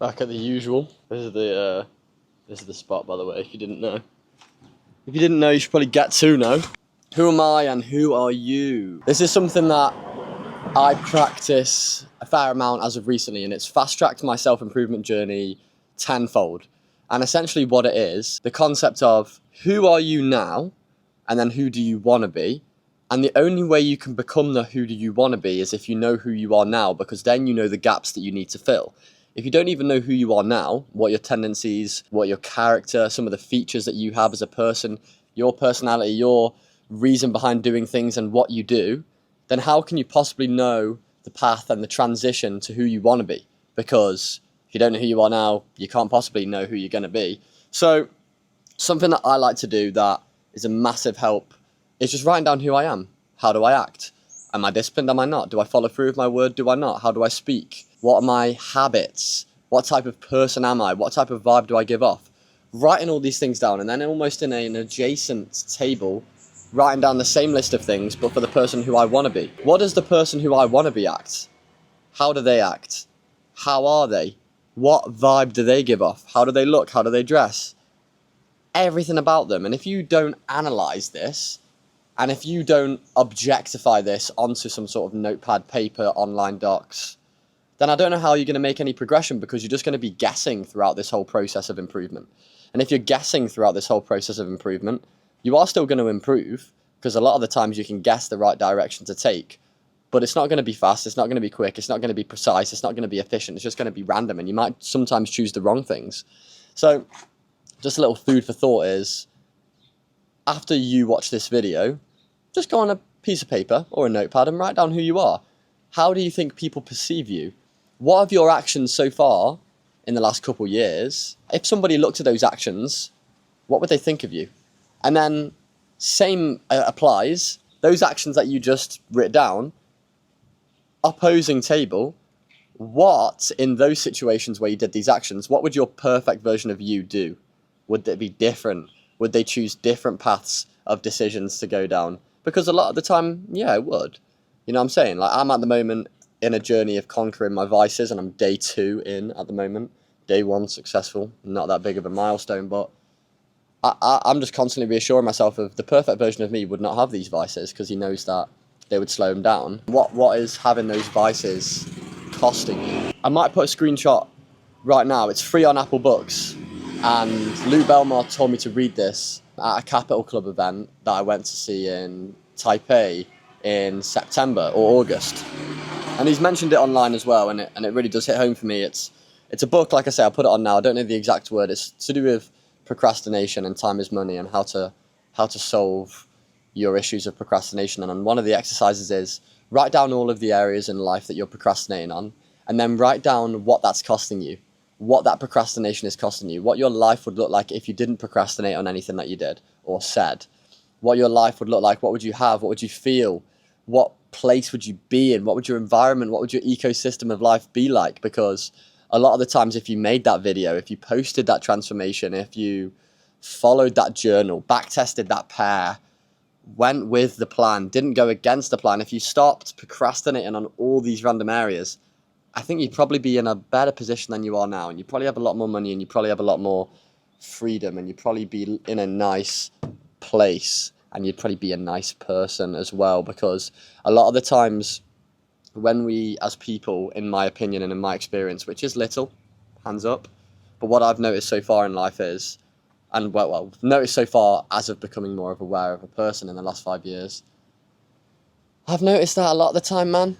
Back at the usual. This is the spot, by the way, if you didn't know. If you didn't know, you should probably get to know. Who am I and who are you? This is something that I practice a fair amount as of recently, and it's fast-tracked my self-improvement journey tenfold. And essentially what it is, the concept of who are you now, and then who do you want to be? And the only way you can become the who do you want to be is if you know who you are now, because then you know the gaps that you need to fill. If you don't even know who you are now, what your tendencies, what your character, some of the features that you have as a person, your personality, your reason behind doing things and what you do, then how can you possibly know the path and the transition to who you want to be? Because if you don't know who you are now, you can't possibly know who you're going to be. So something that I like to do that is a massive help is just writing down who I am. How do I act? Am I disciplined? Am I not? Do I follow through with my word? Do I not? How do I speak? What are my habits? What type of person am I? What type of vibe do I give off? Writing all these things down, and then almost in an adjacent table, writing down the same list of things, but for the person who I want to be. What does the person who I want to be act? How do they act? How are they? What vibe do they give off? How do they look? How do they dress? Everything about them. And if you don't analyze this, and if you don't objectify this onto some sort of notepad, paper, online docs, then I don't know how you're going to make any progression, because you're just going to be guessing throughout this whole process of improvement. And if you're guessing throughout this whole process of improvement, you are still going to improve, because a lot of the times you can guess the right direction to take, but it's not going to be fast, it's not going to be quick, it's not going to be precise, it's not going to be efficient, it's just going to be random, and you might sometimes choose the wrong things. So just a little food for thought is, after you watch this video, just go on a piece of paper or a notepad and write down who you are. How do you think people perceive you? What have your actions so far in the last couple of years, if somebody looked at those actions, what would they think of you? And then same applies, those actions that you just writ down, opposing table, what in those situations where you did these actions, what would your perfect version of you do? Would they be different? Would they choose different paths of decisions to go down? Because a lot of the time, yeah, it would. You know what I'm saying? Like, I'm at the moment in a journey of conquering my vices, and I'm day 2 in at the moment. Day 1 successful, not that big of a milestone, but I'm just constantly reassuring myself of the perfect version of me would not have these vices, because he knows that they would slow him down. What is having those vices costing you? I might put a screenshot right now. It's free on Apple Books, and Lou Belmar told me to read this at a Capital Club event that I went to see in Taipei in September or August. And he's mentioned it online as well, and it really does hit home for me. It's a book, like I say, I'll put it on now. I don't know the exact word. It's to do with procrastination and time is money, and how to solve your issues of procrastination. And one of the exercises is write down all of the areas in life that you're procrastinating on, and then write down what that's costing you, what that procrastination is costing you, what your life would look like if you didn't procrastinate on anything that you did or said, what your life would look like, what would you have, what would you feel, what place would you be in, what would your environment, what would your ecosystem of life be like? Because a lot of the times, if you made that video, if you posted that transformation, if you followed that journal, backtested that pair, went with the plan, didn't go against the plan, if you stopped procrastinating on all these random areas, I think you'd probably be in a better position than you are now, and you'd probably have a lot more money, and you'd probably have a lot more freedom, and you'd probably be in a nice place, and you'd probably be a nice person as well. Because a lot of the times when we as people, in my opinion and in my experience, which is little, hands up, but what I've noticed so far in life is, and well noticed so far as of becoming more of aware of a person in the last 5 years, I've noticed that a lot of the time, man,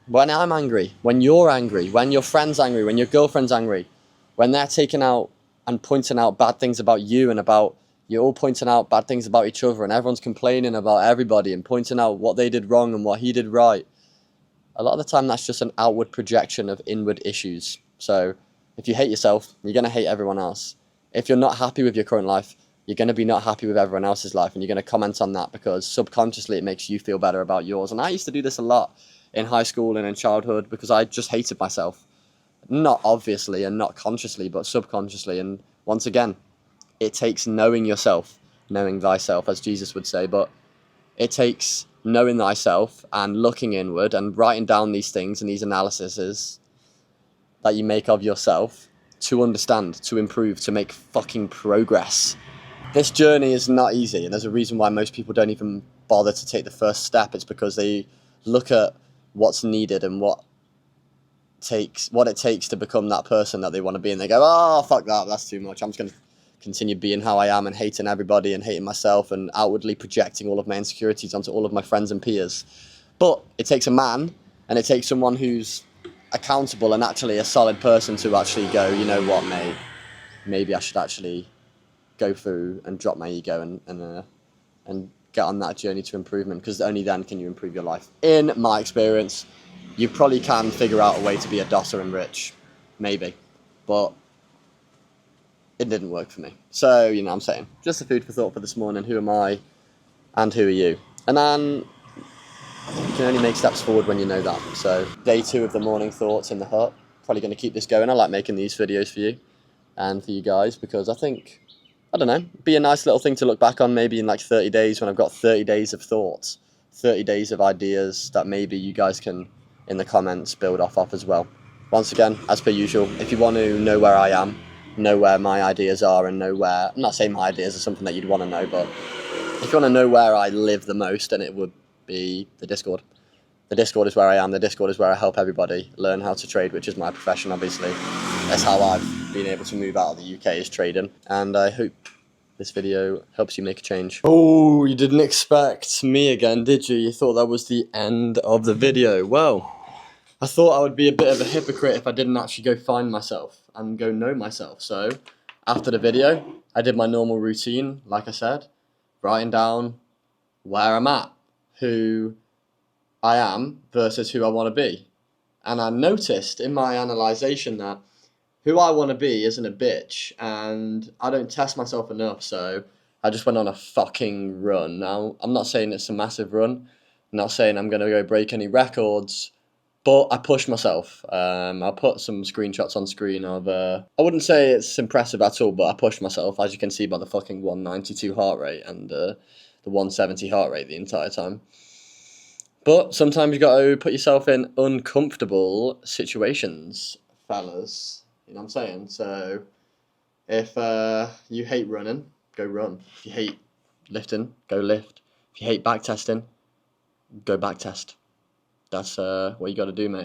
when I'm angry, when you're angry, when your friend's angry, when your girlfriend's angry, when they're taking out and pointing out bad things about you, and about you're all pointing out bad things about each other, and everyone's complaining about everybody and pointing out what they did wrong and what he did right, a lot of the time that's just an outward projection of inward issues. So if you hate yourself, you're going to hate everyone else. If you're not happy with your current life, you're going to be not happy with everyone else's life, and you're going to comment on that because subconsciously it makes you feel better about yours. And I used to do this a lot in high school and in childhood, because I just hated myself. Not obviously and not consciously, but subconsciously. And once again, it takes knowing yourself, knowing thyself, as Jesus would say, but it takes knowing thyself and looking inward and writing down these things and these analyses that you make of yourself, to understand, to improve, to make fucking progress. This journey is not easy, and there's a reason why most people don't even bother to take the first step. It's because they look at what's needed and what it takes to become that person that they want to be, and they go, oh, fuck that, that's too much. I'm just going to continue being how I am and hating everybody and hating myself and outwardly projecting all of my insecurities onto all of my friends and peers. But it takes a man, and it takes someone who's accountable and actually a solid person to actually go, you know what, mate, maybe I should actually go through and drop my ego and get on that journey to improvement, because only then can you improve your life. In my experience, you probably can figure out a way to be a dosser and rich, maybe, but it didn't work for me. So, you know what I'm saying, just a food for thought for this morning. Who am I and who are you? And then you can only make steps forward when you know that. So day 2 of the morning thoughts in the hut. Probably going to keep this going. I like making these videos for you and for you guys, because I think, I don't know, be a nice little thing to look back on maybe in like 30 days when I've got 30 days of thoughts, 30 days of ideas that maybe you guys can, in the comments, build off of as well. Once again, as per usual, if you want to know where I am, know where my ideas are, and know where, I'm not saying my ideas are something that you'd want to know, but if you want to know where I live the most, then it would be the Discord. The Discord is where I am. The Discord is where I help everybody learn how to trade, which is my profession, obviously. That's how I've been able to move out of the UK, is trading. And I hope this video helps you make a change. Oh, you didn't expect me again, did you? You thought that was the end of the video. Well, I thought I would be a bit of a hypocrite if I didn't actually go find myself and go know myself. So after the video, I did my normal routine, like I said, writing down where I'm at, who I am versus who I want to be. And I noticed in my analysation that who I want to be isn't a bitch, and I don't test myself enough, so I just went on a fucking run. Now, I'm not saying it's a massive run, I'm not saying I'm going to go break any records, but I pushed myself. I'll put some screenshots on screen of, I wouldn't say it's impressive at all, but I pushed myself, as you can see by the fucking 192 heart rate and the 170 heart rate the entire time. But sometimes you got to put yourself in uncomfortable situations, fellas. You know what I'm saying? So if you hate running, go run. If you hate lifting, go lift. If you hate backtesting, go backtest. That's what you got to do, mate.